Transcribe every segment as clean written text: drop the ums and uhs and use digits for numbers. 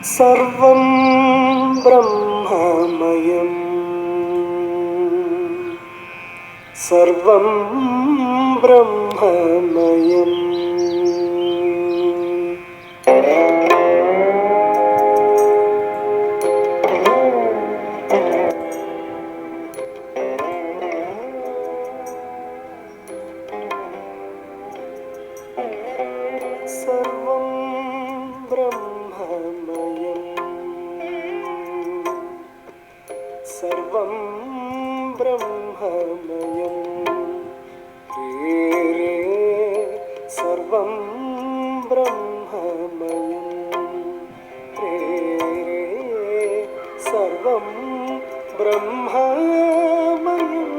सर्वं ब्रह्ममयं सर्वं ब्रह्ममयं सर्वं ब्रह्ममयं सर्वं ब्रह्ममयं रे रे सर्वं ब्रह्ममयं रे रे सर्वं ब्रह्ममयं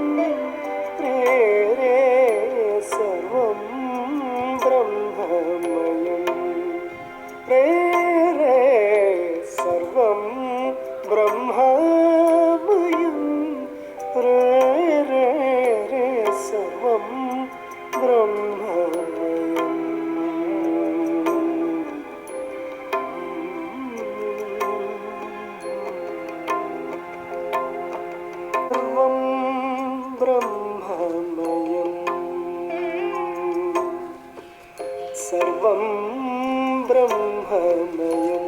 रे रे सर्वं ब्रह्ममयं रे रे सर्वं ब्रह्ममयं रे रे रे सर्वं ब्रह्ममयं सर्वं ब्रह्ममयं सर्वं ब्रह्ममयं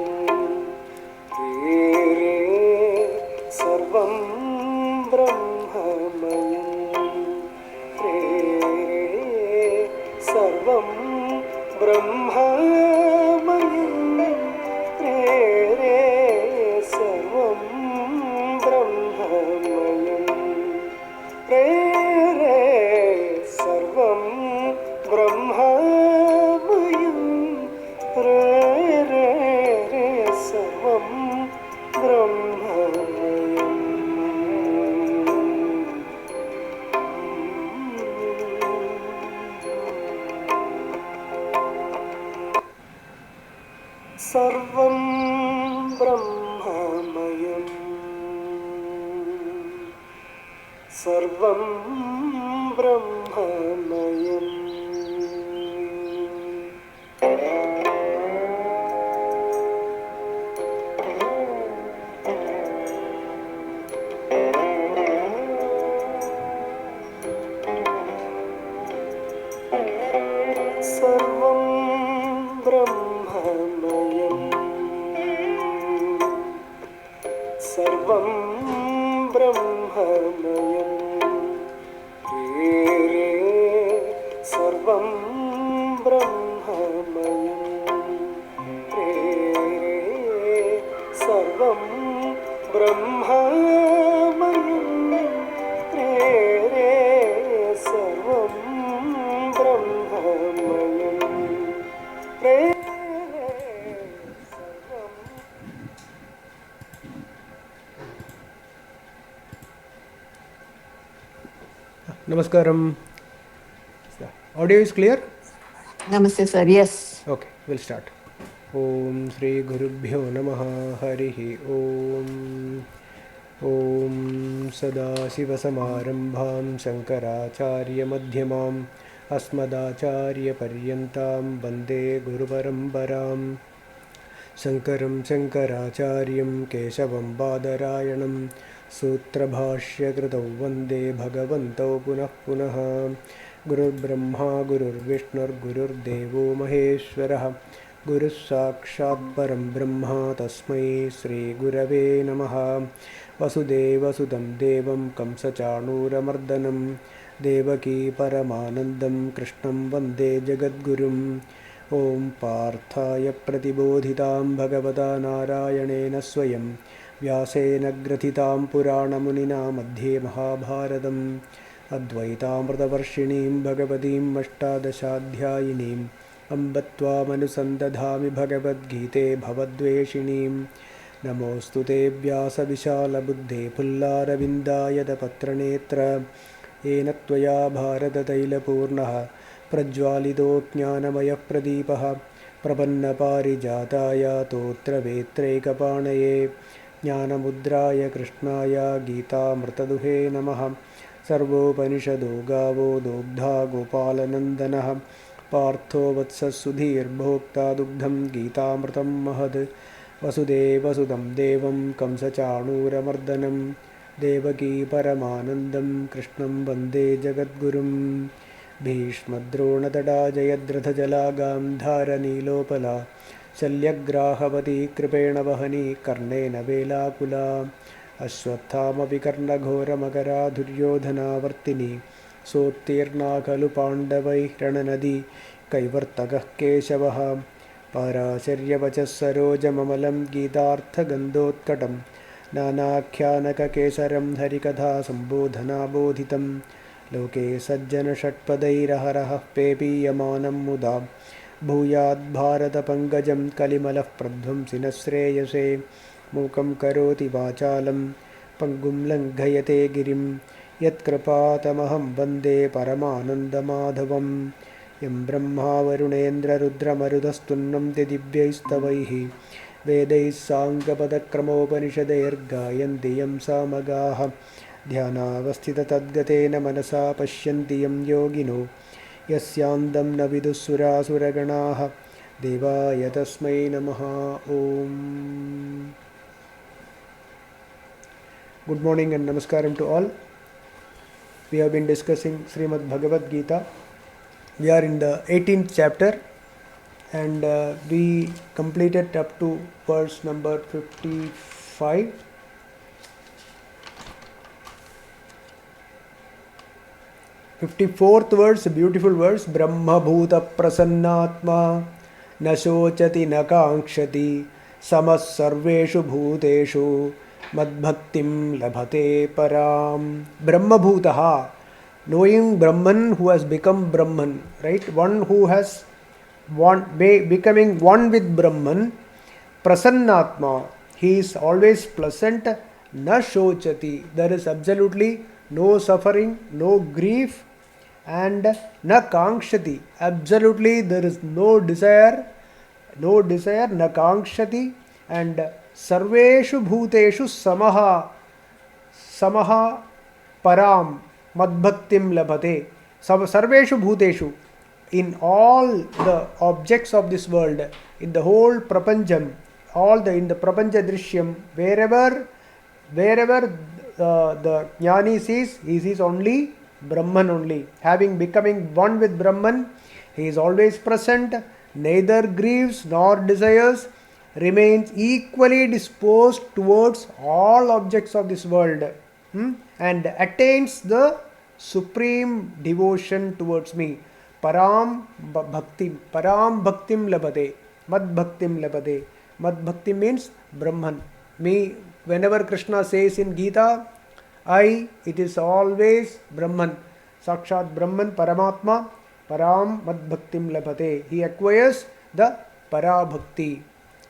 रे रे सर्वं ब्रह्ममयं रे रे सर्वं ब्रह्ममयं रे रे सर्वं ब्रह्ममयं रे रे सर्वं ब्रह्ममयं रे रे रे सर्वं ब्रह्ममयं सर्वं ब्रह्ममयं सर्वं ब्रह्ममयं सर्वं ब्रह्ममयं सर्वं ब्रह्ममयं रे रे सर्वं ब्रह्ममयं रे रे सर्वं ब्रह्ममयं रे रे सर्वं ब्रह्ममयं रे रे सर्वं Namaskaram. Audio is clear? Namaste, sir. Yes. Okay, we'll start. Om Shri Gurubhyo Namaha Harihi Om. Om Sadasivasamarambham Shankaracharya Madhyamam Asmadacharya Paryantam Vande Guru Parambaram Shankaram Shankaracharyam Keshavam Badarayanam Sutrabhashyakrtau Vande Bhagavantau Punah Punah Gurur Brahma Gurur Vishnur Gurur Devo Maheshwarah Gurus Sakshat Param Brahma Tasmai Sri Gurave Namaha Vasudeva Sudam Devam Kamsachanuramardanam Devaki Paramanandam Krishnam Vande Jagadgurum Om Parthaya Pratibodhitam Bhagavata Narayanena Swayam Vyasena Grathitam Puranamunina Madhye Mahabharatam Advaitamrtavarshinim Bhagavatim Ashtadashadhyayinim Ambatvamanusandathami Bhagavad Gite Bhavadveshinim Namostu te Vyasa Vishala Buddhe Pullaravindayata Patranetra Ena Tvaya Bharata Taila Purnaha Prajwalito Jnanamaya Pradipaha Prapanna Parijataya Totra Vetrekapanaya Jnanamudraya Krishnaya Gita Mrtaduhe Namaha Sarvopanishado Gavo Dogdha Gopalanandanaha Partho Vatsasudhir Bhokta Dugdham Gita Mrtam Mahad वसुदेवसुतं देवं कंसचाणूरमर्दनं देवकी परमानन्दं कृष्णं वन्दे जगद्गुरुं भीष्मद्रोणतटा जयद्रथजलागां धारनीलोपला शल्यग्राहवती कृपेण वहनी कर्णेन वेलाकुला अश्वत्थामपि कर्णघोरमकरा दुर्योधनावर्तिनी सोत्तीर्णा खलु पाण्डवैः रणनदी कैवर्तकः केशवः पाराशर्यवचः सरोजममलं गीतार्थगन्धोत्कटं नानाख्यानककेसरं हरिकथासम्बोधनाबोधितं लोके सज्जनषट्पदैरहरः पेपीयमानं मुदा भूयाद्भारतपङ्कजं कलिमलः प्रध्वंसिनः श्रेयसे मूकं करोति वाचालं पङ्गुं लङ्घयते गिरिं यत्कृपातमहं वन्दे परमानन्दमाधवम् यं ब्रह्मा वरुणेन्द्ररुद्रमरुतस्तुन्नन्ति दिव्यैस्तवैः वेदैः साङ्गपदक्रमोपनिषदैर्गायन्ति यं सामगाः ध्यानावस्थिततद्गतेन मनसा पश्यन्ति यं योगिनो यस्यान्दं न विदुःसुरासुरगणाः देवाय तस्मै नमः ॐ Good morning and namaskaram to all. We have been discussing Srimad Bhagavad Gita. We are in the 18th chapter and we completed up to verse number 55. 54th verse, beautiful verse. Brahma bhuta prasannatma na shochati na kankshati samas sarveshu bhuteshu madbhaktim labhate param. Brahma bhutaha, knowing Brahman who has become Brahman, right? One who has becoming one with Brahman. Prasannatma, he is always pleasant. Na shochati, there is absolutely no suffering, no grief, and na kankshati, absolutely there is no desire, na kankshati, and sarveshu bhuteshu samaha param madbhaktim labhate. Sarveshu bhuteshu, in all the objects of this world, in the whole prapancham, in the prapancha drishyam, wherever the jnani sees, he sees only Brahman only. Having becoming one with Brahman, he is always present, neither grieves nor desires, remains equally disposed towards all objects of this world, and attains the supreme devotion towards me. Param bhaktim labhate, mad bhaktim labhate. Mad bhakti means Brahman. Me, whenever Krishna says in Gita, it is always Brahman. Sakshat Brahman, Paramatma, Param mad bhaktim labhate. He acquires the Parabhakti.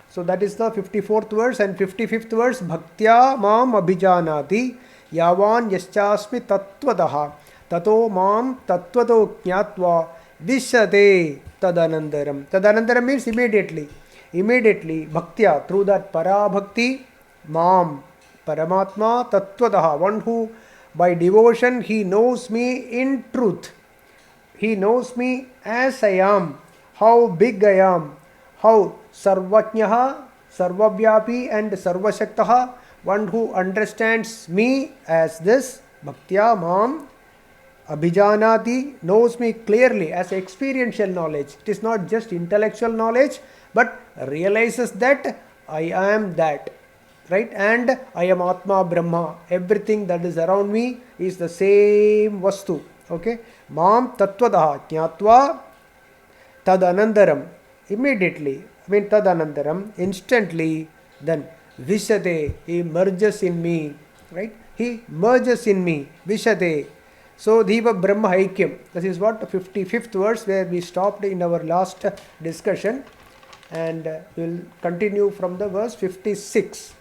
So that is the 54th verse. And 55th verse, Bhaktya mam abhijanati yavan yaschasmi tattvataha tato mam tattvato jnatva vishate tadanandaram. Tadanandaram means immediately. Bhaktya, through that Parabhakti, mam, Paramatma, tattvataha, one who by devotion he knows me in truth. He knows me as I am, how big I am, how sarvajnaha, sarvavyapi and sarvashaktaha, one who understands me as this. Bhaktya mam abhijanati, knows me clearly as experiential knowledge. It is not just intellectual knowledge, but realizes that I am that, right? And I am Atma Brahma. Everything that is around me is the same vastu. Okay? Mam tattvadaha jnatva tadanandaram, immediately, tadanandaram, instantly, then vishate, he merges in me, right? He merges in me, vishate. So Dhiva Brahma Aikyam. This is what 55th verse where we stopped in our last discussion, and we will continue from the verse 56.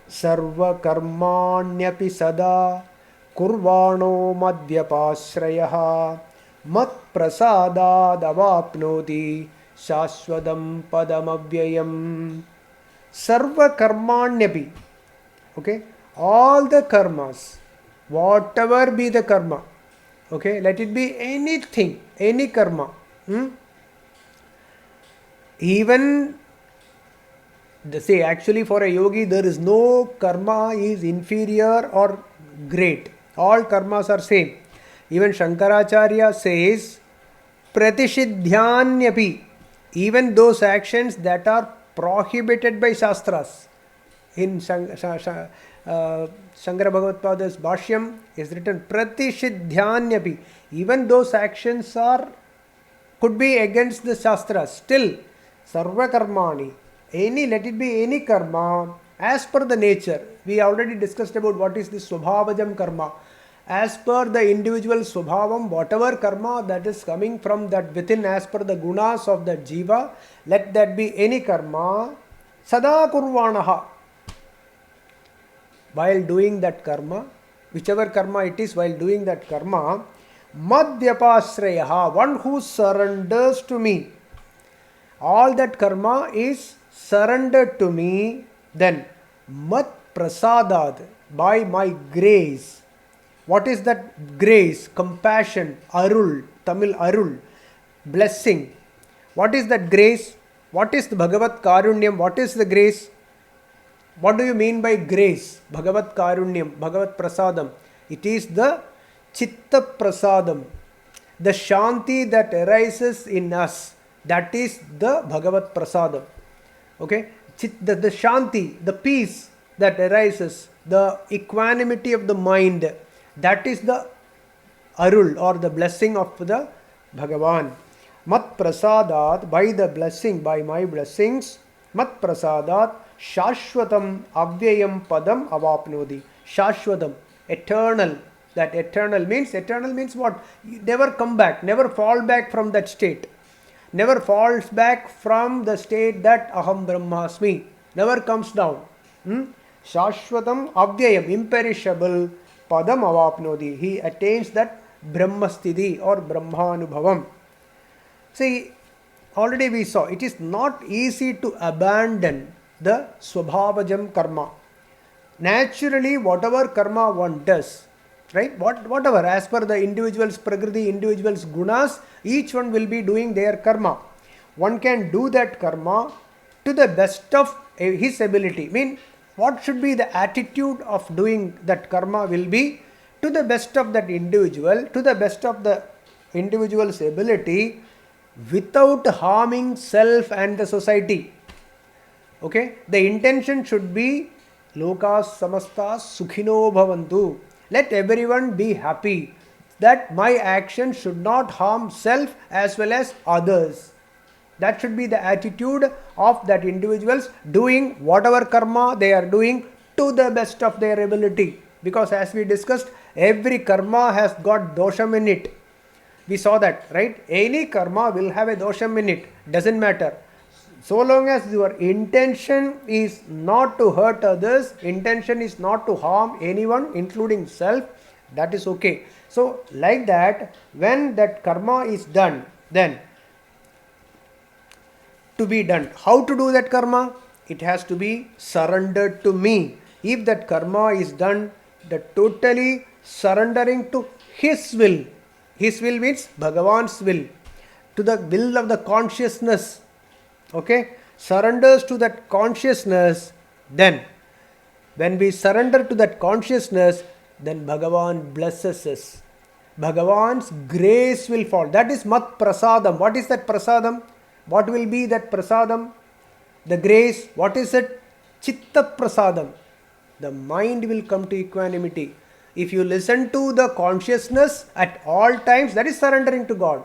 Sarva karmanyapi sada kurvano madhyapashrayah mat prasadad avapnoti shashwadam padamavyayam. Sarva karmanyapi, okay, all the karmas, whatever be the karma, okay, let it be anything, any karma, even See, actually for a yogi, there is no karma is inferior or great. All karmas are same. Even Shankaracharya says, Pratishidhyanyapi, even those actions that are prohibited by Shastras. In Shankara Bhagavad-pada's Bhashyam is written, Pratishidhyanyapi, even those actions are could be against the Shastras. Still, Sarva Karmani, any, let it be any karma, as per the nature. We already discussed about what is the Swabhavajam karma. As per the individual Swabhavam, whatever karma that is coming from that within, as per the gunas of that jiva, let that be any karma, Sada Kurvanaha. While doing that karma, whichever karma it is, while doing that karma, Madhyapasrayaha, one who surrenders to me. All that karma is surrendered to me, then Mat Prasadad, by my grace. What is that grace? Compassion, Arul, Tamil Arul, blessing. What is that grace? What is the Bhagavat Karunyam? What is the grace? What do you mean by grace? Bhagavat Karunyam, Bhagavat Prasadam. It is the Chitta Prasadam, the Shanti that arises in us. That is the Bhagavat Prasadam. Okay? The Shanti, the peace that arises, the equanimity of the mind, that is the Arul or the blessing of the Bhagavan. Mat Prasadat, by the blessing, by my blessings, Mat Prasadat, Shashwatam Avyayam Padam Avapnodi. Shashwatam, eternal. That eternal means what? Never come back, never fall back from that state. Never falls back from the state that Aham Brahmasmi. Never comes down. Shashwatam Avyayam, imperishable, Padam Avapnodi. He attains that Brahmastidhi or Brahmanubhavam. See, already we saw, it is not easy to abandon the Swabhavajam karma. Naturally, whatever karma one does, right? Whatever, as per the individual's prakriti, individual's gunas, each one will be doing their karma. One can do that karma to the best of his ability. What should be the attitude of doing that karma will be to the best of that individual, to the best of the individual's ability, without harming self and the society. Okay? The intention should be Lokas Samastas Sukhino Bhavantu. Let everyone be happy. That my action should not harm self as well as others. That should be the attitude of that individuals doing whatever karma they are doing to the best of their ability. Because as we discussed, every karma has got dosham in it. We saw that, right? Any karma will have a dosham in it. Doesn't matter. So long as your intention is not to hurt others, intention is not to harm anyone, including self, that is okay. So, like that, when that karma is done, then to be done. How to do that karma? It has to be surrendered to me. If that karma is done, the totally surrendering to His will. His will means Bhagavan's will. To the will of the consciousness. Okay? Surrenders to that consciousness, then when we surrender to that consciousness, then Bhagavan blesses us. Bhagavan's grace will fall. That is Mat Prasadam. What is that Prasadam? What will be that Prasadam? The grace, what is it? Chitta Prasadam. The mind will come to equanimity. If you listen to the consciousness at all times, that is surrendering to God.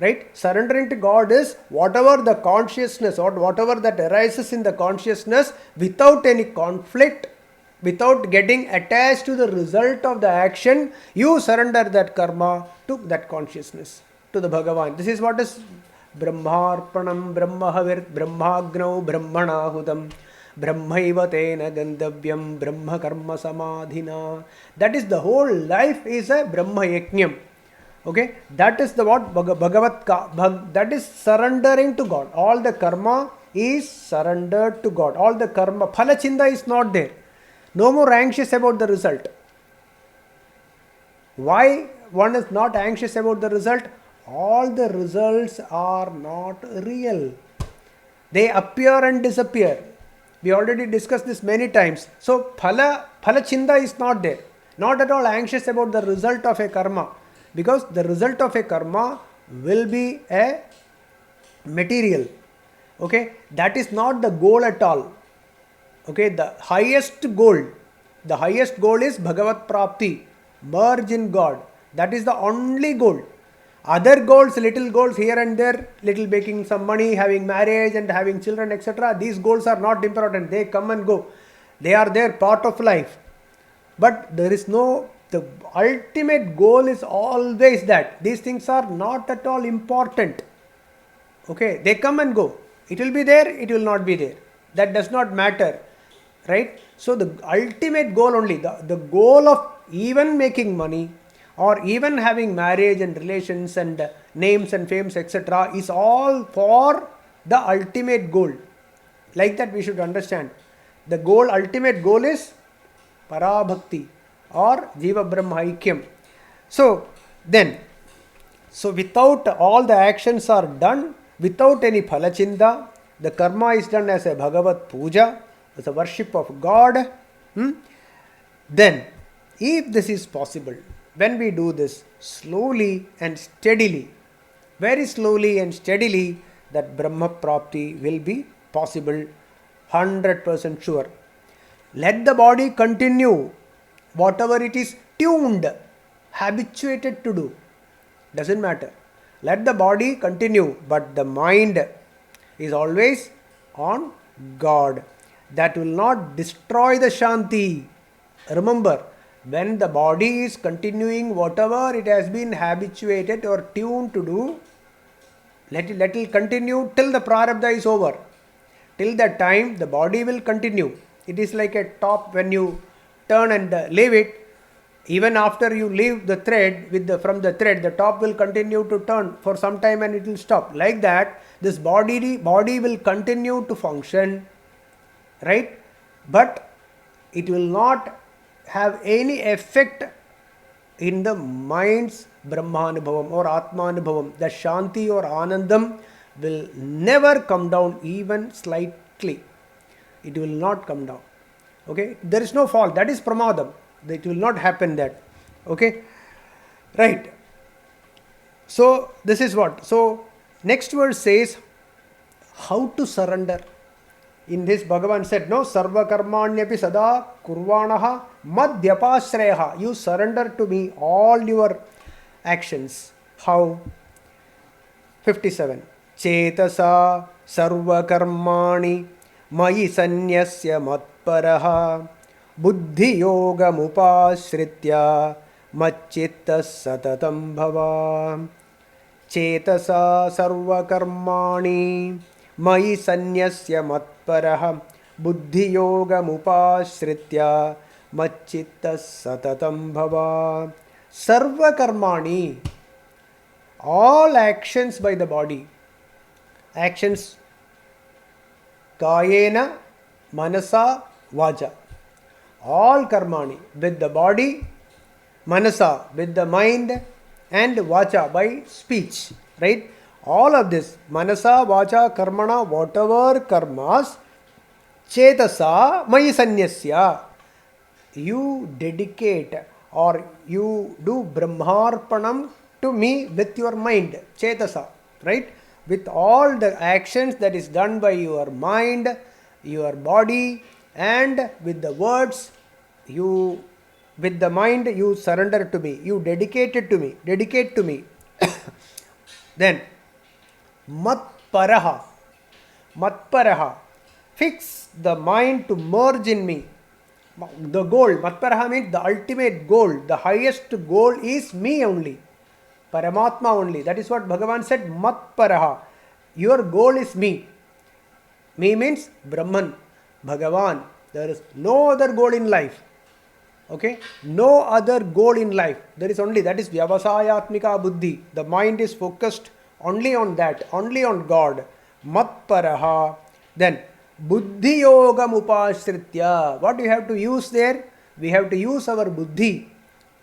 Right? Surrendering to God is whatever the consciousness or whatever that arises in the consciousness without any conflict, without getting attached to the result of the action, you surrender that karma to that consciousness, to the Bhagavan. This is what is Brahmarpanam Brahmahavir Brahmagnau Brahmanahudam Brahmaiva Tena Gandavyam Brahma Karma Samadhina. That is the whole life is a Brahma Yajnam. Okay, that is the what that is surrendering to God. All the karma is surrendered to God. All the karma, phalachinda is not there. No more anxious about the result. Why one is not anxious about the result? All the results are not real. They appear and disappear. We already discussed this many times. So phala chinta is not there. Not at all anxious about the result of a karma, because the result of a karma will be a material. Okay, that is not the goal at all. Okay, the highest goal is Bhagavat Prapti, merge in God. That is the only goal. Other goals, little goals here and there, little making some money, having marriage and having children, etc. These goals are not important. They come and go. They are there, part of life. But there is no, the ultimate goal is always that. These things are not at all important. Okay, they come and go. It will be there, it will not be there. That does not matter. Right? So the ultimate goal only, the goal of even making money or even having marriage and relations and names and fames, etc., is all for the ultimate goal. Like that we should understand. The goal, ultimate goal is Parabhakti or Jiva Brahma Aikyam. So then, without all the actions are done, without any phalachinda, the karma is done as a Bhagavat Puja, as a worship of God. Then, if this is possible, when we do this slowly and steadily, very slowly and steadily, that Brahma Prapti will be possible, 100% sure. Let the body continue whatever it is tuned, habituated to do. Doesn't matter. Let the body continue, but the mind is always on God. That will not destroy the Shanti. Remember, when the body is continuing whatever it has been habituated or tuned to do, let it continue till the prarabdha is over. Till that time, the body will continue. It is like a top. When you turn and leave it, even after you leave the thread from the thread, the top will continue to turn for some time and it will stop. Like that, this body will continue to function, right? But it will not have any effect in the mind's Brahmanubhavam or Atmanubhavam. The Shanti or Anandam will never come down even slightly. It will not come down. Okay? There is no fall. That is pramadam. It will not happen that. Okay? Right. So, this is what. So, next verse says, how to surrender. In this, Bhagavan said, no, sarva karmanyapi sada kurvanaha madhyapasrayaha. You surrender to me all your actions. How? 57. Chetasa sarva karmani mayi sanyasya matparaha buddhi yoga mupasritya macchitta satatam bhava. Chetasa sarva karmani mayi sanyasya matparaha buddhi yoga mupasritya macchitta satatam bhava. Sarva karmani, all actions by the body, actions kayena manasa vaja, all karmani with the body, manasa with the mind, and vacha by speech, right? All of this, manasa, vacha, karmana, whatever karmas, chetasa mayi sanyasya, you dedicate or you do brahmarpanam to me with your mind, chetasa, right? With all the actions that is done by your mind, your body, and with the words, with the mind you surrender to me, you dedicate to me. Then, matparaha, fix the mind to merge in me. The goal, matparaha means the ultimate goal, the highest goal is me only, Paramatma only. That is what Bhagavan said, matparaha. Your goal is me. Me means Brahman, Bhagavan. There is no other goal in life. Okay? No other goal in life. There is only, that is Vyavasayatmika Buddhi. The mind is focused only on that, only on God. Matparaha. Then, Buddhi Yoga Mupashritya. What do you have to use there? We have to use our Buddhi.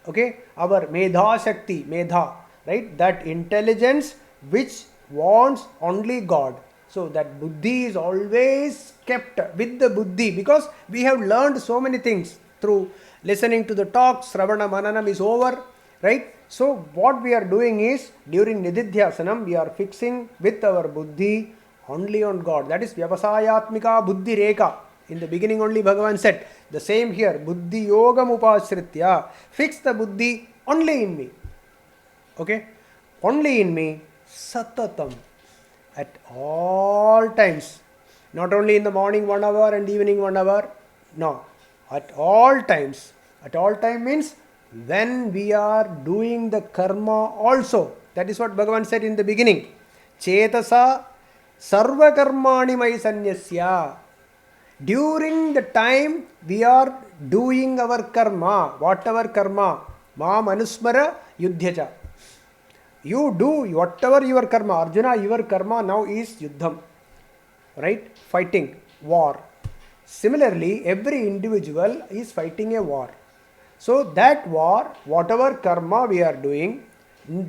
Okay? Our Medha Shakti, Medha. Right? That intelligence which wants only God. So that buddhi is always kept with the buddhi, because we have learned so many things through listening to the talks. Sravana Mananam is over, right? So what we are doing is, during Nididhyasanam, we are fixing with our buddhi only on God. That is Vyavasayatmika Buddhi Rekha. In the beginning only Bhagavan said, the same here, Buddhi Yogam Upasritya. Fix the buddhi only in me. Okay? Only in me, Satatam. At all times. Not only in the morning 1 hour and evening 1 hour. No. At all times. At all time means when we are doing the karma also. That is what Bhagavan said in the beginning. Chetasa sarva karmani mai sanyasya. During the time we are doing our karma, whatever karma, ma manusmara yudhyacha. You do whatever your karma. Arjuna, your karma now is yuddham, right? Fighting, war. Similarly, every individual is fighting a war. So that war, whatever karma we are doing,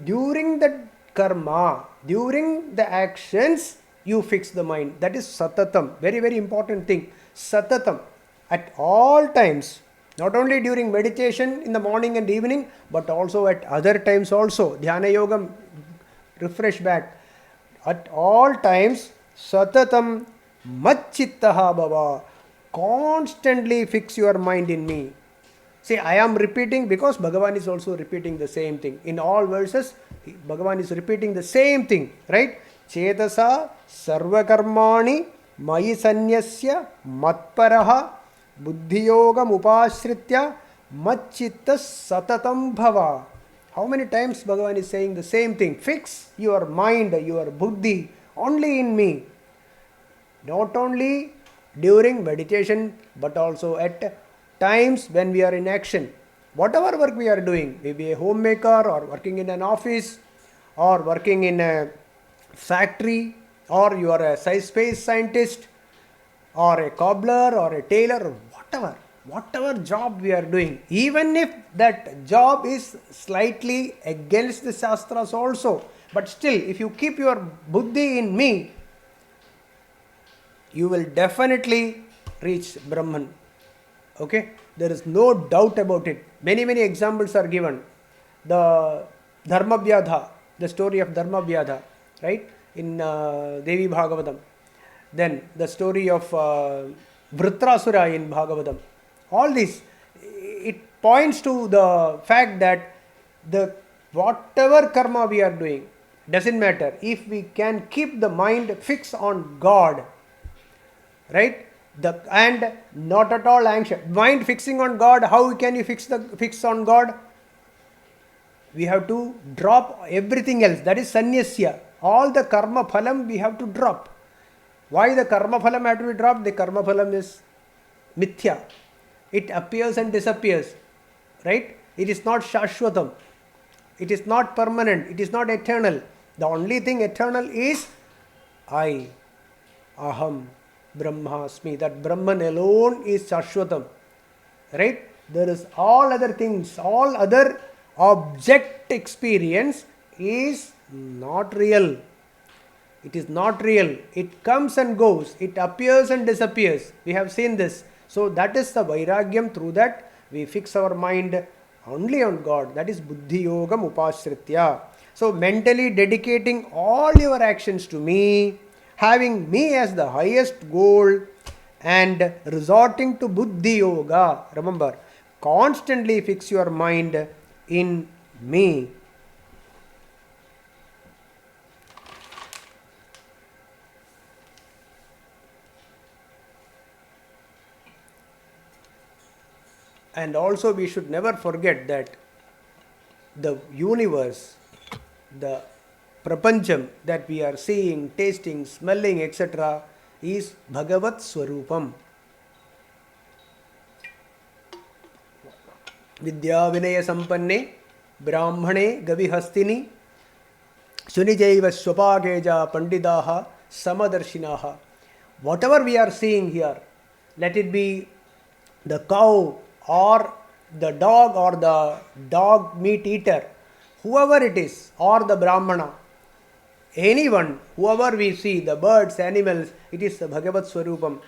during the karma, during the actions, you fix the mind. That is satatam. Very, very important thing. Satatam. At all times. Not only during meditation in the morning and evening, but also at other times also. Dhyana Yogam, refresh back. At all times, Satatam Machittaha Bhava. Constantly fix your mind in me. See, I am repeating because Bhagavan is also repeating the same thing. In all verses, Bhagavan is repeating the same thing, right? Chetasa Sarva Karmani Mayi Sanyasya Matparaha Buddhiyogam Upashritya Machitta Satatam Bhava. How many times Bhagavan is saying the same thing? Fix your mind, your buddhi only in me. Not only during meditation, but also at times when we are in action. Whatever work we are doing, maybe a homemaker or working in an office or working in a factory, or you are a space scientist or a cobbler or a tailor, whatever job we are doing, even if that job is slightly against the shastras also, but still if you keep your buddhi in me, you will definitely reach Brahman. Okay, there is no doubt about it. Many examples are given. The Dharmavyadha, the story of Dharmavyadha, right, in Devi Bhagavatam. Then the story of Vritrasura in Bhagavatam. All this, it points to the fact that the whatever karma we are doing, doesn't matter. If we can keep the mind fixed on God, right, and not at all anxious. Mind fixing on God, how can you fix on God? We have to drop everything else. That is sanyasya. All the karma phalam we have to drop. Why the karma phalam have to be dropped? The karma phalam is mithya. It appears and disappears. Right? It is not shashwatam. It is not permanent. It is not eternal. The only thing eternal is I, aham, brahmasmi. That Brahman alone is shashwatam. Right? There is all other things, all other object experience is not real. It is not real. It comes and goes. It appears and disappears. We have seen this. So that is the vairagyam. Through that we fix our mind only on God. That is buddhi yogam upashritya. So mentally dedicating all your actions to me, having me as the highest goal, and resorting to buddhi yoga. Remember, constantly fix your mind in me. And also we should never forget that the universe, the prapancham that we are seeing, tasting, smelling, etc. is Bhagavat Swarupam. Vidya Vinaya Sampanne Brahmane Gavihastini Sunijaiva Swapageja Pandidaha Samadarshinaha. Whatever we are seeing here, let it be the cow or the dog meat eater, whoever it is, or the Brahmana, anyone, whoever we see, the birds, animals, it is the Bhagavat Swarupam.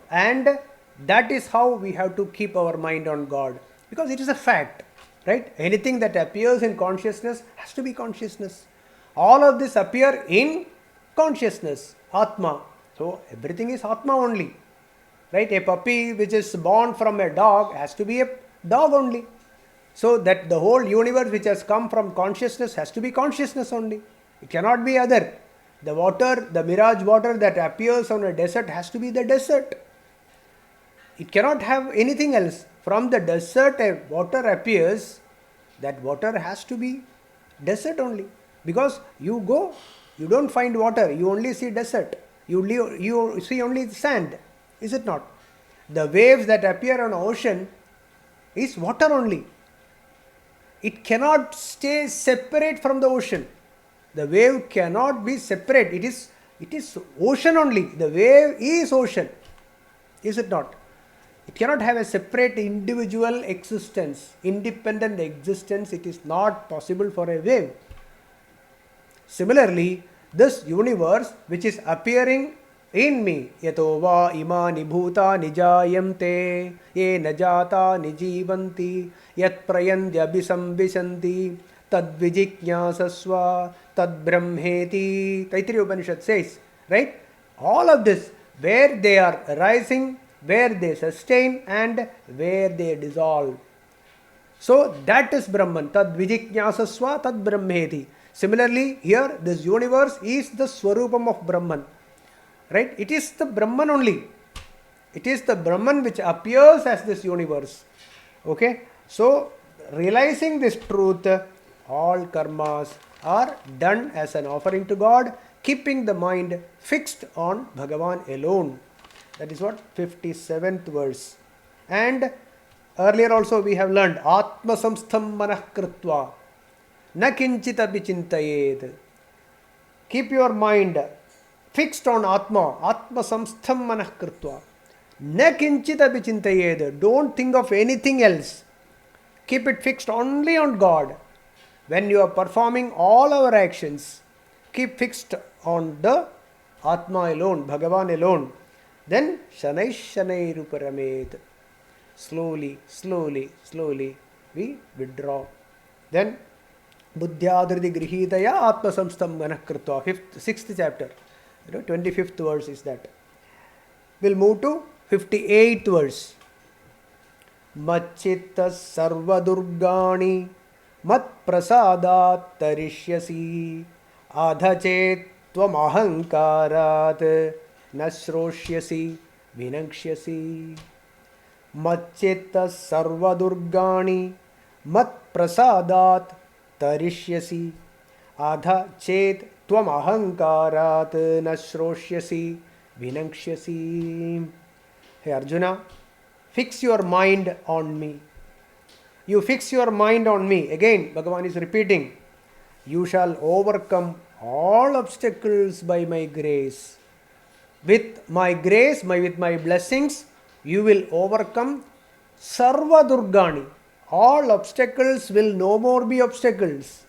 And that is how we have to keep our mind on God. Because it is a fact, right? Anything that appears in consciousness has to be consciousness. All of this appear in consciousness, Atma. So everything is Atma only. Right? A puppy which is born from a dog has to be a dog only. So that the whole universe which has come from consciousness has to be consciousness only. It cannot be other. The water, the mirage water that appears on a desert has to be the desert. It cannot have anything else. From the desert a water appears, that water has to be desert only. Because you go, you don't find water, you only see desert. You see only sand. Is it not? The waves that appear on ocean is water only. It cannot stay separate from the ocean. The wave cannot be separate. It is ocean only. The wave is ocean. Is it not? It cannot have a separate individual existence, independent existence. It is not possible for a wave. Similarly, this universe which is appearing in me, yato va imani bhuta nijayamte ye najata nijivanti yat prayandya abhisambhisanti tad vijiknyasasva tad brahmeti. Taittiriya Upanishad says, right? All of this, where they are arising, where they sustain and where they dissolve. So that is Brahman. Tad vijiknyasasva tad brahmeti. Similarly, here this universe is the Swarupam of Brahman. Right? It is the Brahman only. It is the Brahman which appears as this universe. Okay? So, realizing this truth, all karmas are done as an offering to God, keeping the mind fixed on Bhagavan alone. That is what 57th verse. And earlier also we have learned Atma samstham manah kritva na kinchit api chintayed. Keep your mind fixed on Atma, Atma samstham manah kritva na kinchit api chintayed. Don't think of anything else. Keep it fixed only on God. When you are performing all our actions, keep fixed on the Atma alone, Bhagavan alone. Then shanai shanai ruparamet. Slowly, slowly, slowly we withdraw. Then buddhyadridi grihitaya atma samstam manah kritva. 6th chapter. 25th verse is that. We'll move to 58th verse. Machitta sarva durgani mat prasadat tarishyasi adhachet tvam ahankarat nashroshyasi vinakshyasi. Machitta sarva durgani mat prasadat tarishyasi adha chet tvam ahankarat nashroshyasi vinakshyasi. Hey Arjuna, fix your mind on me. You fix your mind on me. Again, Bhagavan is repeating, you shall overcome all obstacles by my grace. With my grace, with my blessings, you will overcome sarva durgani. All obstacles will no more be obstacles.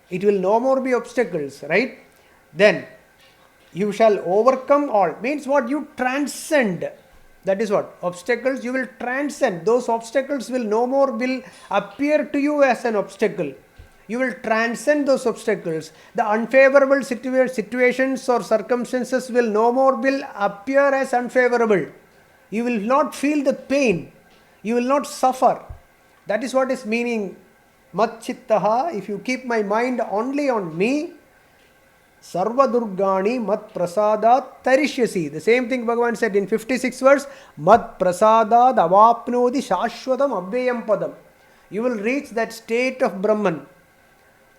It will no more be obstacles, right? Then you shall overcome all. Means what? You transcend. That is what? Obstacles you will transcend. Those obstacles will no more will appear to you as an obstacle. You will transcend those obstacles. The unfavorable situations or circumstances will no more will appear as unfavorable. You will not feel the pain. You will not suffer. That is what is meaning mat chittaha. If you keep my mind only on me, sarva durgani mat prasadat tarishyasi. The same thing Bhagavan said in 56th verse. Mat prasadat avapnodi shashvatam abhyayam padam. You will reach that state of Brahman.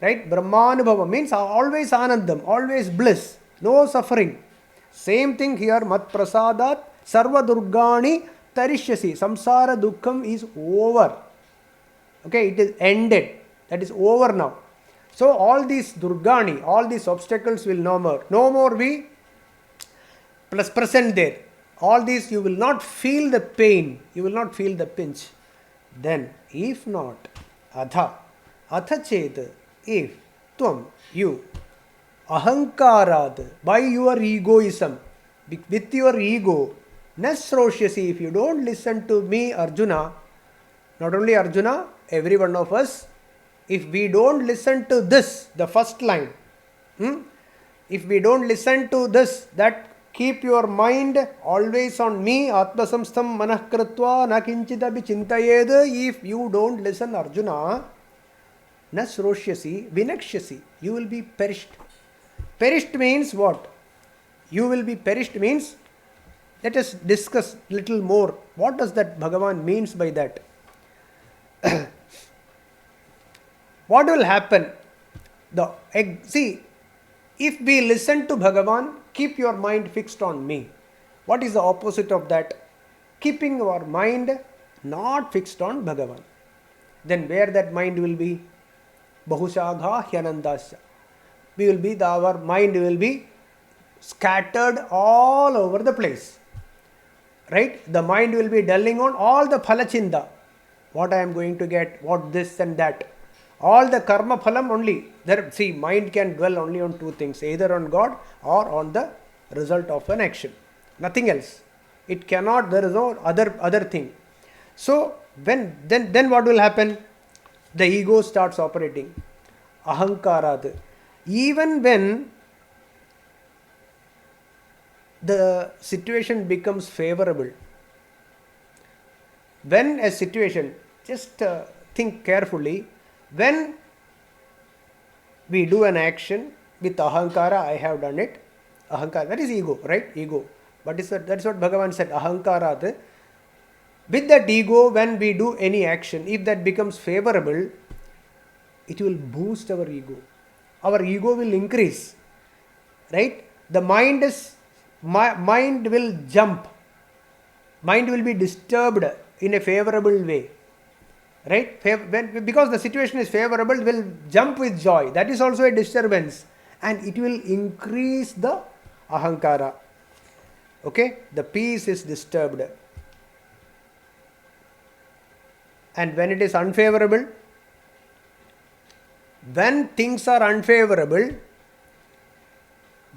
Right? Brahmanubhava means always anandam, always bliss, no suffering. Same thing here, mat prasadat sarva durgani tarishyasi. Samsara dukkham is over. Okay, it is ended. That is over now. So all these durgani, all these obstacles will no more be present there. All these you will not feel the pain. You will not feel the pinch. Then, if not, atha chet, if, tvam, you, Ahankarad, by your egoism, with your ego, nasroshasi, if you don't listen to me, Arjuna, not only Arjuna, every one of us, if we don't listen to this, the first line, if we don't listen to this, that keep your mind always on me, atmasamstam manah kritva na kinchitapi chintayed, if you don't listen, Arjuna, nasroshyasi vinakshyasi, you will be perished. Perished means what? You will be perished means, let us discuss little more. What does that Bhagavan means by that? What will happen? See, if we listen to Bhagavan, keep your mind fixed on me. What is the opposite of that? Keeping our mind not fixed on Bhagavan. Then where that mind will be? Bahushagha hyanandasya. Our mind will be scattered all over the place. Right? The mind will be dwelling on all the phalachinda. What I am going to get, what this and that. All the karma phalam only. See, mind can dwell only on two things, either on God or on the result of an action. Nothing else. It cannot, there is no other thing. So, then what will happen? The ego starts operating. Ahankarad. Even when the situation becomes favorable, when a situation, just think carefully, when we do an action with ahankara, I have done it, ahankara, that is ego, right? Ego. But that's what Bhagavan said, ahankarat. With that ego, when we do any action, if that becomes favorable, it will boost our ego. Our ego will increase, right? The mind will jump. Mind will be disturbed in a favorable way, right? Because the situation is favorable, will jump with joy. That is also a disturbance, and it will increase the ahankara. Okay, the peace is disturbed. And when it is unfavorable, when things are unfavorable,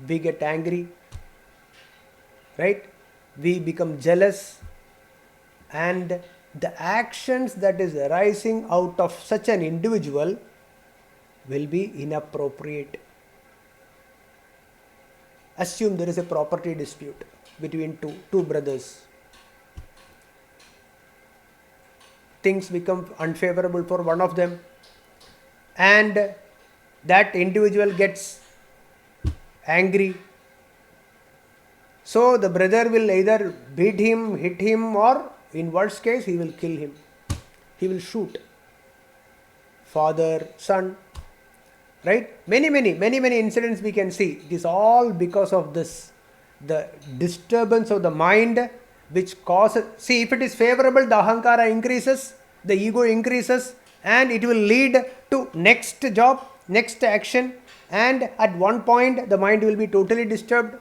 we get angry, right? We become jealous, and the actions that is arising out of such an individual will be inappropriate. Assume there is a property dispute between two brothers. Things become unfavorable for one of them, and that individual gets angry. So the brother will either beat him, hit him, or in worst case, he will kill him. He will shoot. Father, son, right? Many incidents we can see. It is all because of this. The disturbance of the mind which causes, see, if it is favorable, the ahankara increases, the ego increases, and it will lead to next job, next action, and at one point the mind will be totally disturbed,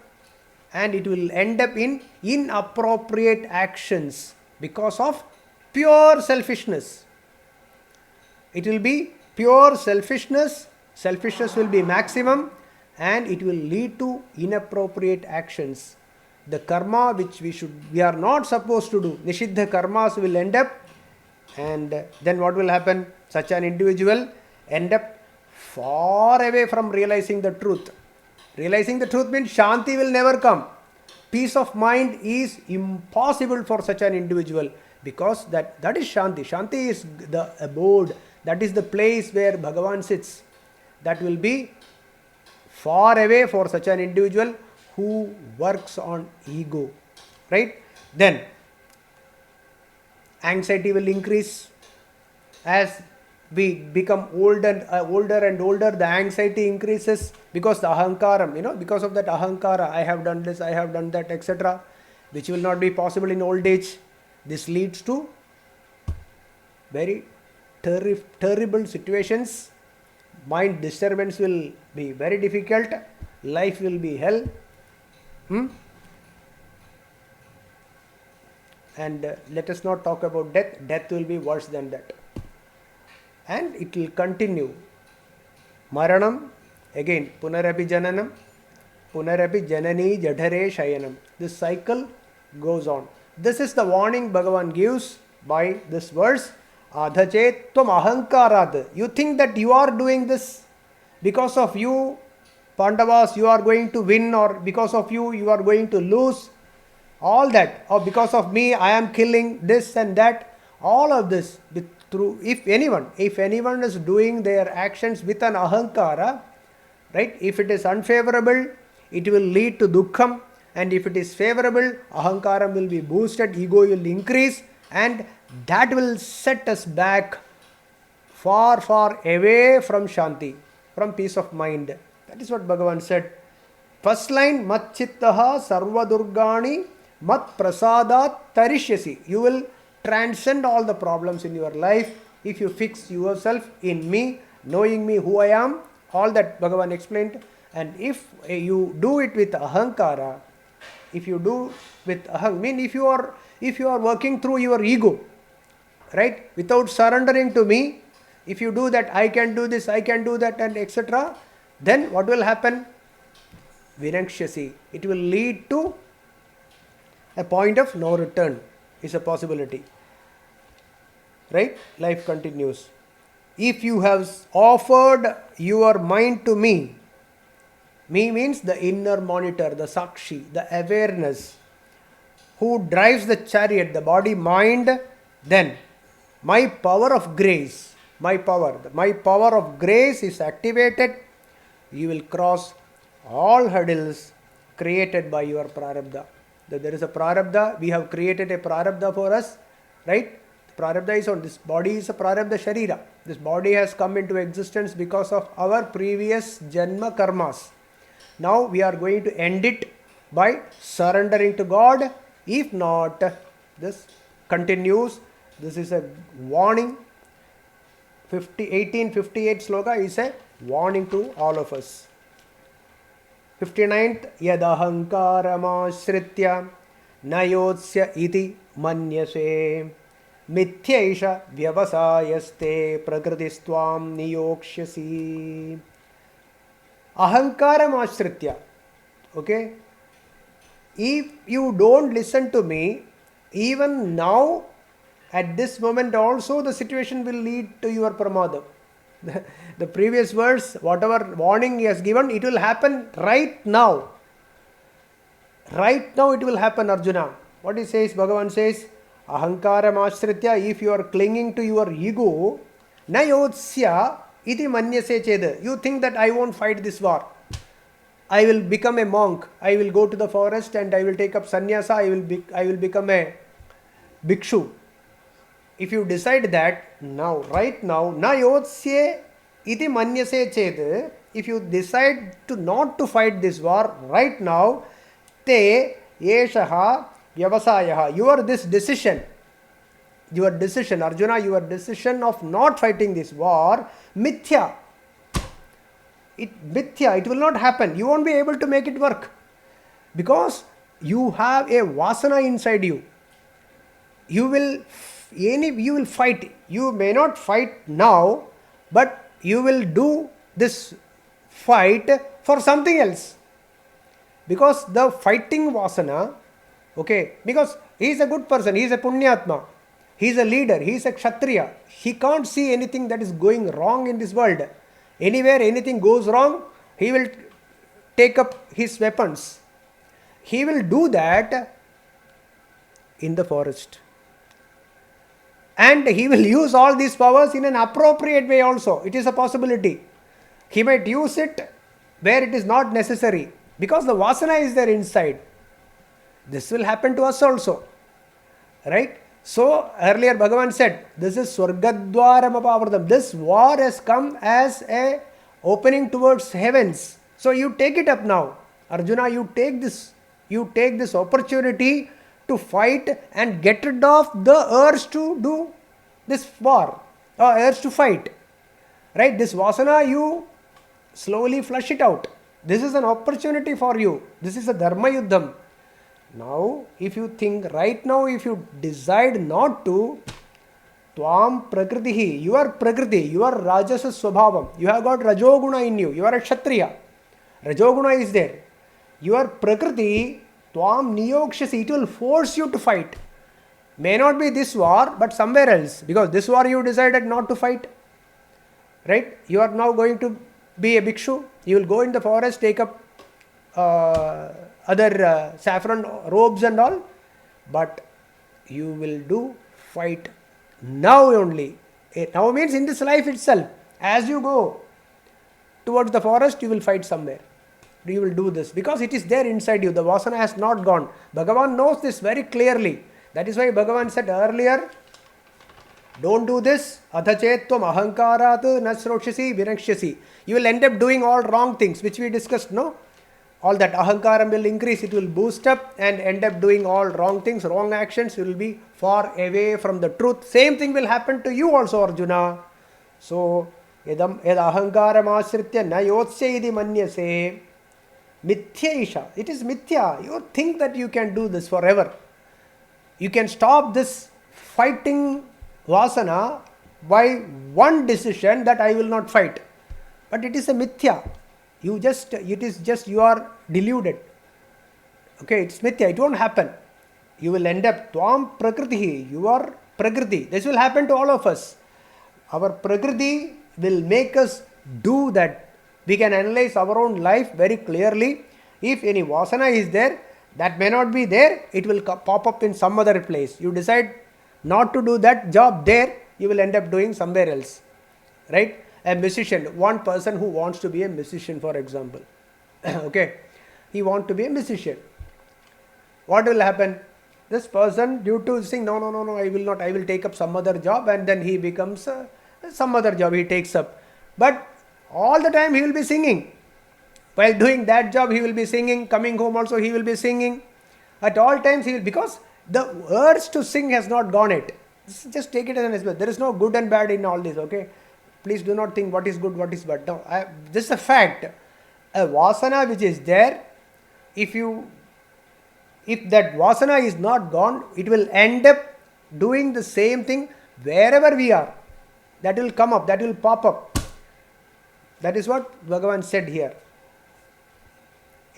and it will end up in inappropriate actions because of pure selfishness. It will be pure selfishness will be maximum, and it will lead to inappropriate actions. The karma which we are not supposed to do, nishiddha karmas will end up, and then what will happen? Such an individual end up far away from realizing the truth. Realizing the truth means shanti will never come. Peace of mind is impossible for such an individual, because that is shanti. Shanti is the abode, that is the place where Bhagavan sits. That will be far away for such an individual who works on ego, right? Then anxiety will increase. As we become older and older, the anxiety increases because the ahankaram, because of that ahankara, I have done this, I have done that, etc., which will not be possible in old age. This leads to very terrible situations. Mind disturbance will be very difficult. Life will be hell. And let us not talk about death. Death will be worse than that. And it will continue. Maranam Again, punarapi jananam, punarapi janani jadhare shayanam. This cycle goes on. This is the warning Bhagavan gives by this verse. Adhachet tvam ahankarat. You think that you are doing this because of you, Pandavas, you are going to win, or because of you, you are going to lose. All that, or because of me, I am killing this and that. All of this, through if anyone is doing their actions with an ahankara, right? If it is unfavorable, it will lead to dukkham, and if it is favorable, ahankaram will be boosted, ego will increase, and that will set us back far, far away from shanti, from peace of mind. That is what Bhagavan said. First line, mat chittaha sarva durgani mat prasadat tarishyasi. You will transcend all the problems in your life if you fix yourself in me, knowing me who I am. All that Bhagavan explained. And if you do it with ahankara, if you do with if you are working through your ego, right, without surrendering to me, if you do that, I can do this, I can do that, and etc., then what will happen? Vinakshasi. It will lead to a point of no return, is a possibility. Right? Life continues. If you have offered your mind to me means the inner monitor, the sakshi, the awareness, who drives the chariot, the body mind, then my power of grace, my power of grace is activated. You will cross all hurdles created by your prarabdha. There is a prarabdha, we have created a prarabdha for us, right? The prarabdha is on, this body is a prarabdha sharira. This body has come into existence because of our previous janma karmas. Now we are going to end it by surrendering to God. If not, this continues. This is a warning. 1858 sloka is a warning to all of us. 59th, yadahankaramashritya nayotsya iti manyase mithyaisha vyavasayaste prakritistvam niyokshasi. Ahankaramashritya. Okay? If you don't listen to me, even now, at this moment also, the situation will lead to your pramada. The previous verse, whatever warning he has given, it will happen right now. Right now it will happen, Arjuna. What he says, Bhagavan says, ahankaram ashritya, if you are clinging to your ego, na yotsya iti manyase cheda. You think that I won't fight this war. I will become a monk. I will go to the forest and I will take up Sanyasa. I will become a bhikshu. If you decide that now, right now, na yotsye iti manyase ched, if you decide to not to fight this war right now, te yeshaha vyavasayaha, your decision, Arjuna, your decision of not fighting this war, mithya. It will not happen. You won't be able to make it work. Because you have a vasana inside you. You will fight. You may not fight now, but you will do this fight for something else. Because the fighting vasana, okay, because he is a good person, he is a punyatma, he is a leader, he is a kshatriya. He can't see anything that is going wrong in this world. Anywhere anything goes wrong, he will take up his weapons. He will do that in the forest. And he will use all these powers in an appropriate way also. It is a possibility. He might use it where it is not necessary. Because the vasana is there inside. This will happen to us also. Right? So, earlier Bhagavan said, this is Swargadwaram Apavardam. This war has come as a opening towards heavens. So, you take it up now. Arjuna, you take this opportunity to fight and get rid of the urge to do this war, or urge to fight. Right? This vasana, you slowly flush it out. This is an opportunity for you. This is a dharma yuddham. Now, if you think right now, if you decide not to, Tvam Prakritihi, your Prakriti, your Rajasa Swabhavam. You have got Rajoguna in you. You are a Kshatriya. Rajoguna is there. Your Prakriti, Tvam Niyokshasi, it will force you to fight. May not be this war, but somewhere else. Because this war you decided not to fight. Right? You are now going to be a bhikshu. You will go in the forest, take up other saffron robes and all. But you will do fight now only. Now means in this life itself. As you go towards the forest, you will fight somewhere. You will do this because it is there inside you. The vasana has not gone. Bhagavan knows this very clearly. That is why Bhagavan said earlier, don't do this. Athachetvam ahankarat nasrokshasi vinakshasi. You will end up doing all wrong things, which we discussed, no? All that ahankaram will increase, it will boost up and end up doing all wrong things, wrong actions. You will be far away from the truth. Same thing will happen to you also, Arjuna. So, yad ahankaram asritya na yotsya idi manyase. Mithya isha. It is mithya. You think that you can do this forever. You can stop this fighting vasana by one decision that I will not fight. But it is a mithya. You are deluded. Okay, it's mithya. It won't happen. You will end up Tvam Prakriti. You are Prakriti. This will happen to all of us. Our Prakriti will make us do that. We can analyze our own life very clearly. If any vasana is there, that may not be there, it will pop up in some other place. You decide not to do that job there, you will end up doing somewhere else. Right? A musician, one person who wants to be a musician, for example. Okay, he wants to be a musician. What will happen? This person, due to saying, no, I will not, I will take up some other job, and then he becomes some other job he takes up. But all the time he will be singing. While doing that job, he will be singing. Coming home also, he will be singing. At all times, he will, because the urge to sing has not gone yet. Just take it as an example. There is no good and bad in all this, okay? Please do not think what is good, what is bad. No, this is a fact. A vasana which is there, if that vasana is not gone, it will end up doing the same thing wherever we are. That will come up, that will pop up. That is what Bhagavan said here.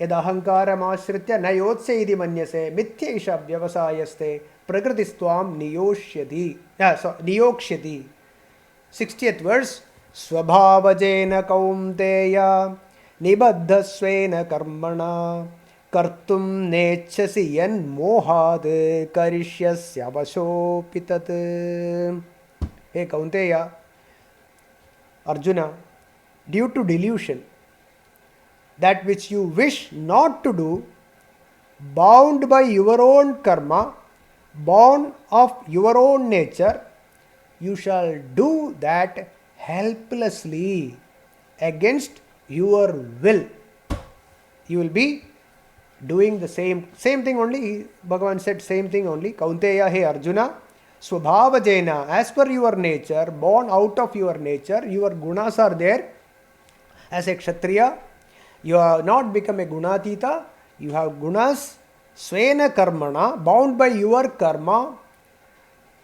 Yad ahankaram asritya na yotsya idi manyase mithya isha vyavasayaste prakritistvam niyokshyati. 60th verse. Swabhavajena kaunteya nibaddhasvena karmana kartum nechasi yan mohad karishyasya vashopitat. Hey Kaunteya, Arjuna, due to delusion, that which you wish not to do, bound by your own karma, born of your own nature, you shall do that helplessly against your will. You will be doing the same thing only. Bhagavan said same thing only. Kaunteya, hey Arjuna, Swabhavajena, as per your nature, born out of your nature, your gunas are there. As a Kshatriya, you have not become a gunatita, you have gunas, svena karmana, bound by your karma.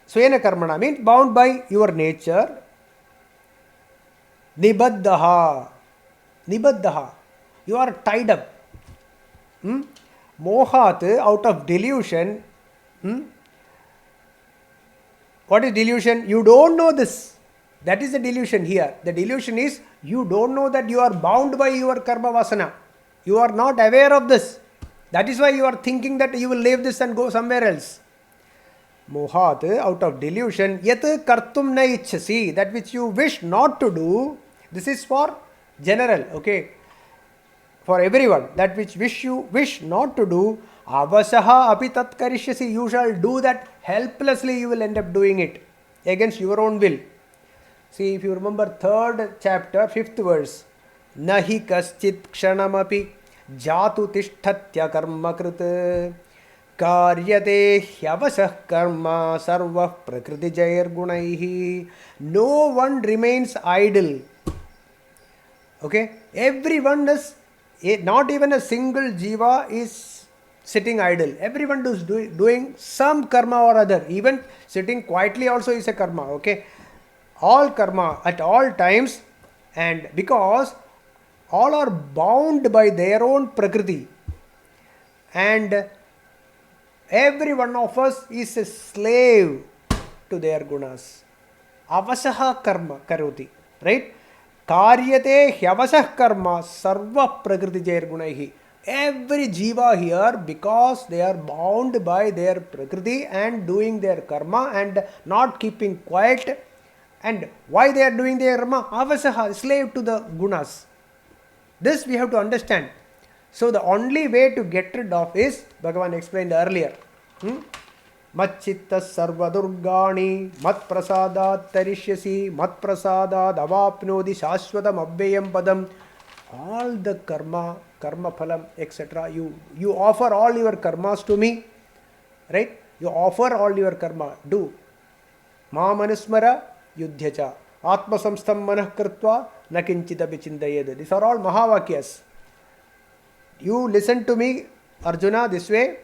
Svena karmana means bound by your nature. Nibaddaha, you are tied up. Mohat, out of delusion. What is delusion? You don't know this. That is the delusion here. The delusion is you don't know that you are bound by your karma vasana. You are not aware of this. That is why you are thinking that you will leave this and go somewhere else. Mohat, out of delusion, yat kartum na ichhasi, that which you wish not to do. This is for general, okay? For everyone, that which you wish not to do, avasaha api tat karishyasi, you shall do that helplessly, you will end up doing it against your own will. See, if you remember 3rd chapter, 5th verse, nahi kaschit kshanamapi jatu tishthatya karma krita karyate hyavasah karma sarvah prakriti jair gunaihi. No one remains idle. Okay? Everyone is, not even a single jiva is sitting idle. Everyone is doing some karma or other. Even sitting quietly also is a karma. Okay, all karma at all times, and because all are bound by their own prakriti, and every one of us is a slave to their gunas. Avasaha karma karoti, right? Karyate hyavasah karma sarva prakriti jair gunaihi. Every jiva here, because they are bound by their prakriti and doing their karma and not keeping quiet. And why they are doing their karma? Avasaha, slave to the gunas. This we have to understand. So the only way to get rid of is, Bhagavan explained earlier. Machchitta sarva durgani mat prasadat tarishyasi mat prasadat avapnodi shashvatam abhyayam padam. All the karma phalam, etc. You offer all your karmas to me, right? You offer all your karma. Do. Ma manusmara yudhyacha atma samstam manah kritva na kinchitapi chindayed. These are all mahavakyas. You listen to me, Arjuna, this way.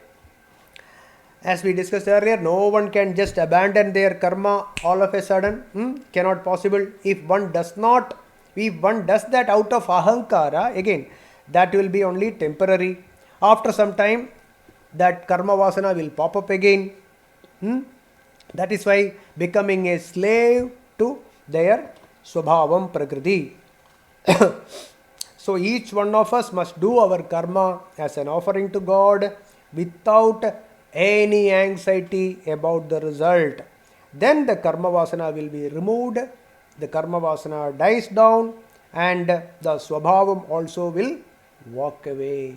As we discussed earlier, no one can just abandon their karma all of a sudden. Cannot possible. If one does that out of ahankara, again, that will be only temporary. After some time, that karma vasana will pop up again. That is why becoming a slave to their swabhavam prakriti. So each one of us must do our karma as an offering to God without any anxiety about the result. Then the karma vasana will be removed, the karma vasana dies down, and the swabhavam also will walk away.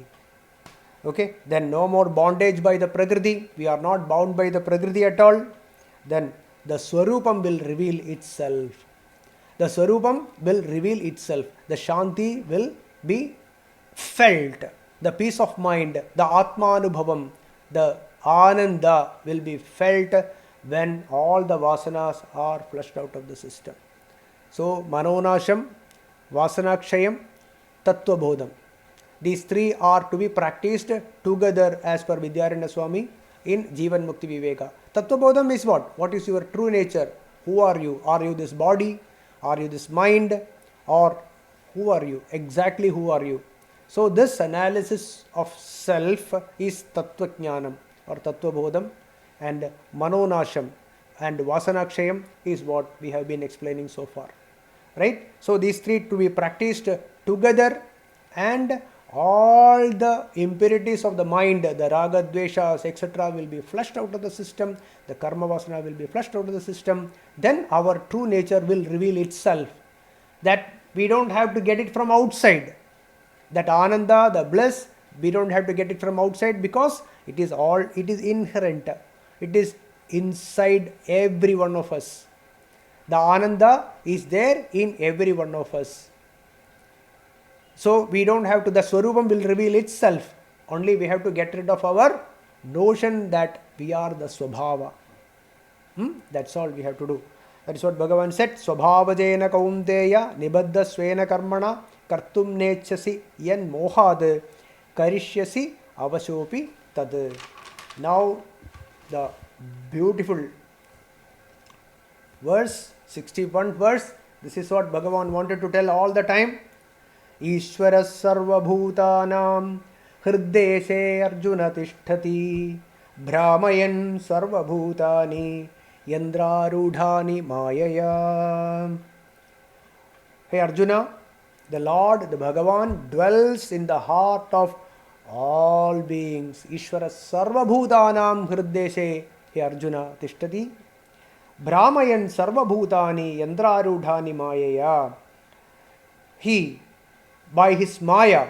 Okay, then no more bondage by the prakriti. We are not bound by the prakriti at all. Then the swarupam will reveal itself. The swarupam will reveal itself. The shanti will be felt. The peace of mind, the atmanubhavam, the ananda will be felt when all the vasanas are flushed out of the system. So, manonasham, vasanakshayam, tattvabodham. These three are to be practiced together as per Vidyaranya Swami in Jivan Mukti Viveka. Tattvabodham is what? What is your true nature? Who are you? Are you this body? Are you this mind? Or who are you? Exactly who are you? So this analysis of self is Tattvajnanam or Tattvabodham, and Manonasham and Vasanakshayam is what we have been explaining so far. Right? So these three to be practiced together, and all the impurities of the mind, the raga, dveshas, etc. will be flushed out of the system, the karma vasana will be flushed out of the system. Then our true nature will reveal itself. That we don't have to get it from outside. That ananda, the bliss, we don't have to get it from outside, because it is inherent. It is inside every one of us. The ananda is there in every one of us. So we don't have to, the swarupam will reveal itself. Only we have to get rid of our notion that we are the swabhava. That's all we have to do. That is what Bhagavan said. Swabhavajena kaunteya nibaddha swena karmana kartum nechasi yan mohad karishyasi avashopi tad. Now the beautiful verse, 61st verse. This is what Bhagavan wanted to tell all the time. Ishvara sarva bhutanam hriddeshe arjuna tishtati brahmayan sarva bhutani yandrarudhani mayaya. Hey Arjuna, the Lord, the Bhagavan dwells in the heart of all beings. Ishvara sarva bhutanam hriddeshe, hey Arjuna, tishtati brahmayan sarva bhutani yandrarudhani mayaya. He, by his maya,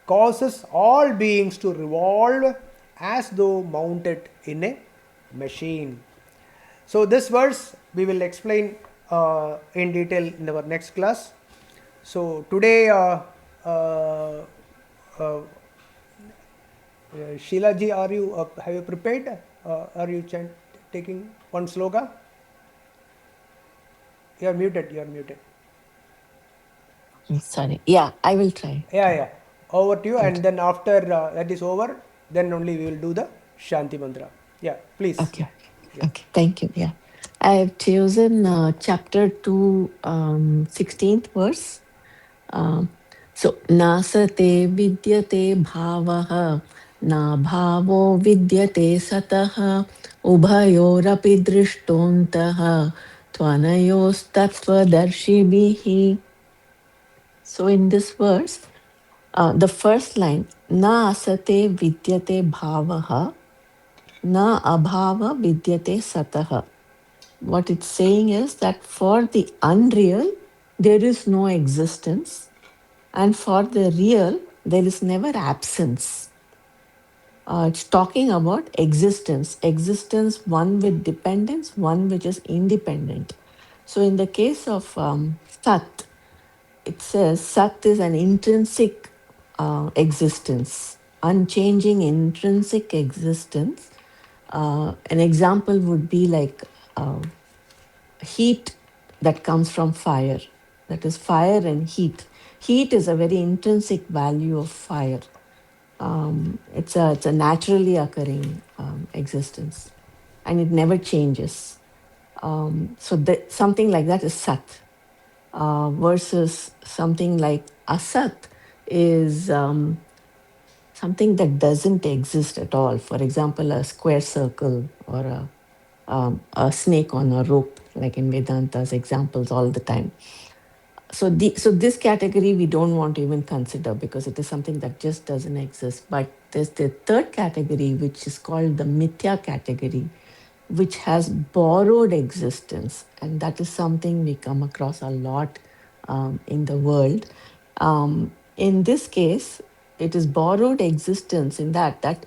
causes all beings to revolve as though mounted in a machine. So this verse we will explain in detail in our next class. So today Sheila ji, are you have you prepared? Are you taking one sloka? You are muted. Sorry. Yeah, I will try. Yeah. Over to you, Good. and then after that is over, then only we will do the Shanti Mantra. Yeah, please. Okay. Yeah. Okay. Thank you. Yeah. I have chosen chapter 2, 16th verse. Um, so, nasate vidyate bhavaha, na bhavo vidyate sataha, ubhayorapi drishtontaha, tvanayostattvadarshibhihi. So, in this verse, the first line, na asate vidyate bhavaha, na abhava vidyate sataha. What it's saying is that for the unreal, there is no existence, and for the real, there is never absence. It's talking about existence. Existence, one with dependence, one which is independent. So, in the case of Sat, it says Sat is an intrinsic existence, unchanging intrinsic existence. An example would be like heat that comes from fire. That is fire and heat. Heat is a very intrinsic value of fire. It's a naturally occurring existence, and it never changes. So that something like that is Sat, versus something like Asat is something that doesn't exist at all. For example, a square circle or a snake on a rope, like in Vedanta's examples all the time. So this category we don't want to even consider because it is something that just doesn't exist. But there's the third category, which is called the mithya category, which has borrowed existence, and that is something we come across a lot in the world. In this case, it is borrowed existence in that,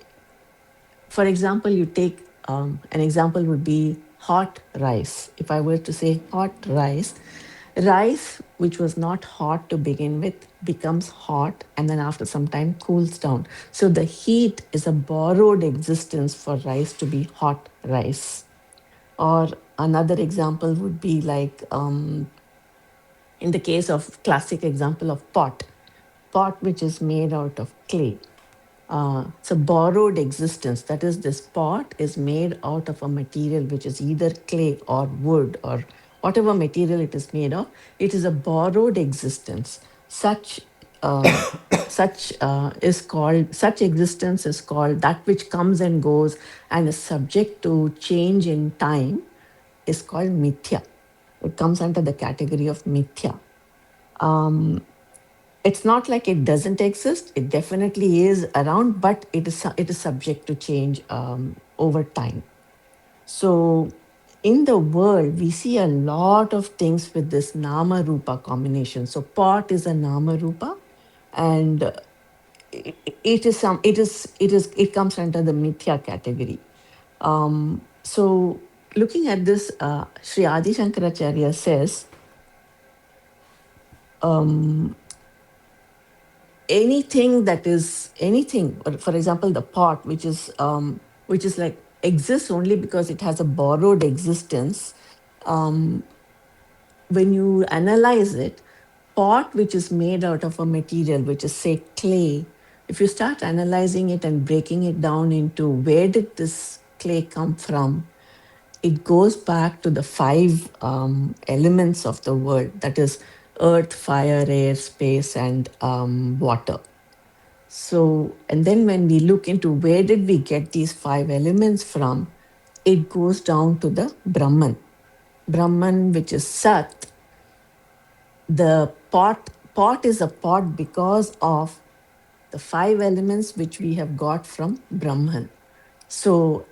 for example, you take an example would be hot rice. If I were to say hot rice, rice which was not hot to begin with becomes hot and then after some time cools down. So the heat is a borrowed existence for rice to be hot rice. Or another example would be like in the case of classic example of pot which is made out of clay. It's a borrowed existence. That is, this pot is made out of a material which is either clay or wood or whatever material it is made of. It is a borrowed existence. Um, such existence is called that which comes and goes and is subject to change in time is called mithya. It comes under the category of mithya. Um, it's not like it doesn't exist. It definitely is around, but it is subject to change over time. So in the world, we see a lot of things with this nama rupa combination. So pot is a nama rupa, and it comes under the mithya category. So looking at this, Sri Adi Shankaracharya says. Um, Anything that is anything, or for example the pot which is like exists only because it has a borrowed existence. um, when you analyze it, pot which is made out of a material which is say clay, if you start analyzing it and breaking it down into where did this clay come from, it goes back to the five elements of the world, that is earth, fire, air, space, and water. So, and then when we look into where did we get these five elements from, it goes down to the Brahman. Brahman, which is Sat. The pot is a pot because of the five elements which we have got from Brahman. So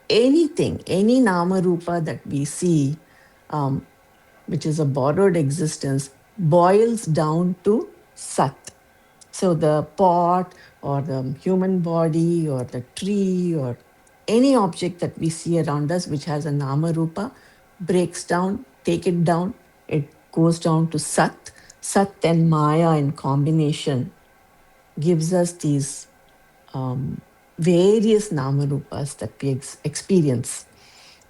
anything, any Nama Rupa that we see, um, which is a borrowed existence, boils down to Sat. So the pot or the human body or the tree or any object that we see around us which has a nama rupa breaks down, take it down, it goes down to Sat. Sat and Maya in combination gives us these various nama rupas that we experience.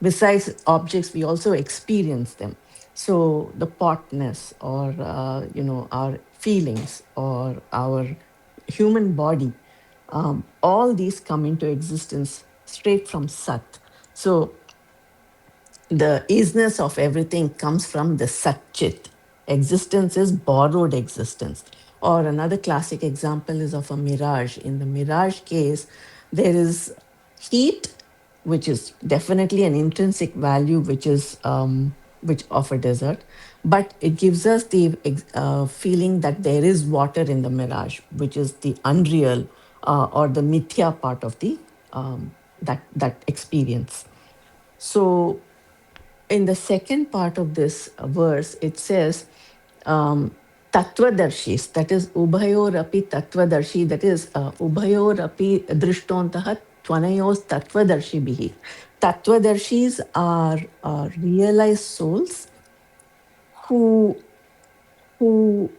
Besides objects, we also experience them. So the potness or our feelings or our human body, all these come into existence straight from Sat. So the isness of everything comes from the Satchit. Existence is borrowed existence. Or another classic example is of a mirage. In the mirage case, there is heat, which is definitely an intrinsic value, which of a desert, but it gives us the feeling that there is water in the mirage, which is the unreal or the mithya part of the that experience. So in the second part of this verse, it says, Tattvadarshis, that is Ubhayorapi Tattvadarshi, that is Ubhayorapi Drishtontaha Tvanayos Tattvadarshi. Tattvadarshis are realized souls who who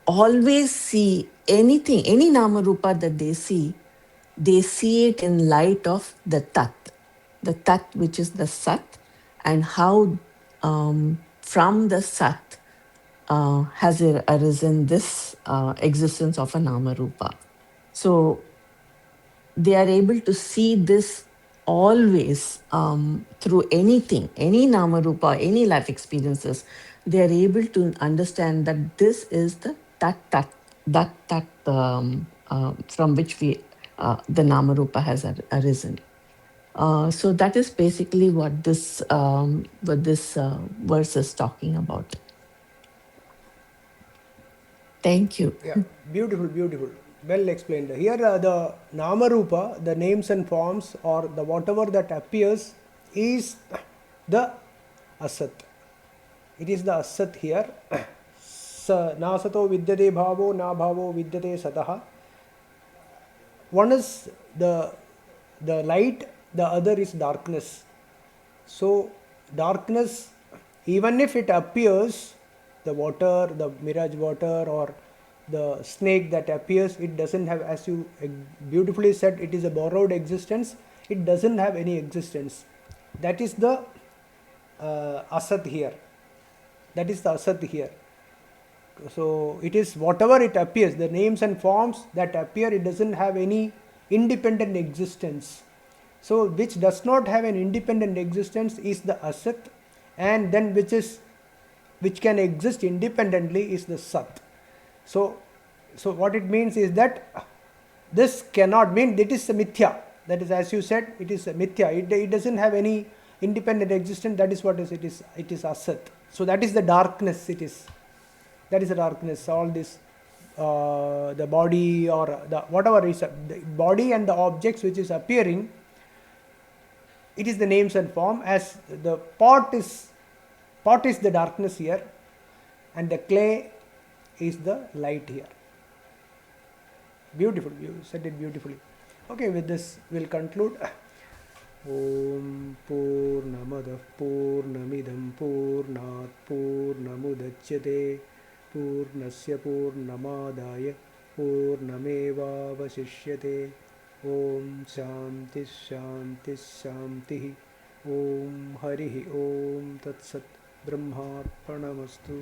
always see anything, any Namarupa that they see it in light of the Tat which is the Sat, and how from the Sat has arisen this existence of a Namarupa. So they are able to see this always through anything, any Namarupa, any life experiences. They are able to understand that this is the that from which the Namarupa has arisen. So that is basically what this verse is talking about. Thank you. Yeah, beautiful, beautiful. Well explained. Here, the Namarupa, the names and forms, or the whatever that appears, is the Asat. It is the Asat here. Na sato vidyate bhavo, na bhavo vidyate sataha. One is the light, the other is darkness. So, darkness, even if it appears, the water, the mirage water, or the snake that appears, it doesn't have, as you beautifully said, it is a borrowed existence. It doesn't have any existence. That is the asat here. That is the asat here. So it is whatever it appears, the names and forms that appear, it doesn't have any independent existence. So which does not have an independent existence is the asat, and then which can exist independently is the sat. So what it means is that this cannot mean, it is a mithya. That is, as you said, it is a mithya. It doesn't have any independent existence. That is what it is. It is asat. So that is the darkness. It is. That is the darkness. All this, the body or the whatever is the body and the objects which is appearing, it is the names and form. As the pot is the darkness here, and the clay is the light here. Beautiful. You said it beautifully. Okay, with this we'll conclude. Om Purnamadav Purnamidam Purnat Purnamudachyate Purnasya Purnamadaya Purnamevavasishyate. Om Shanti Shanti Shanti. Om Harihi Om Tat Sat. Brahmarpanamastu.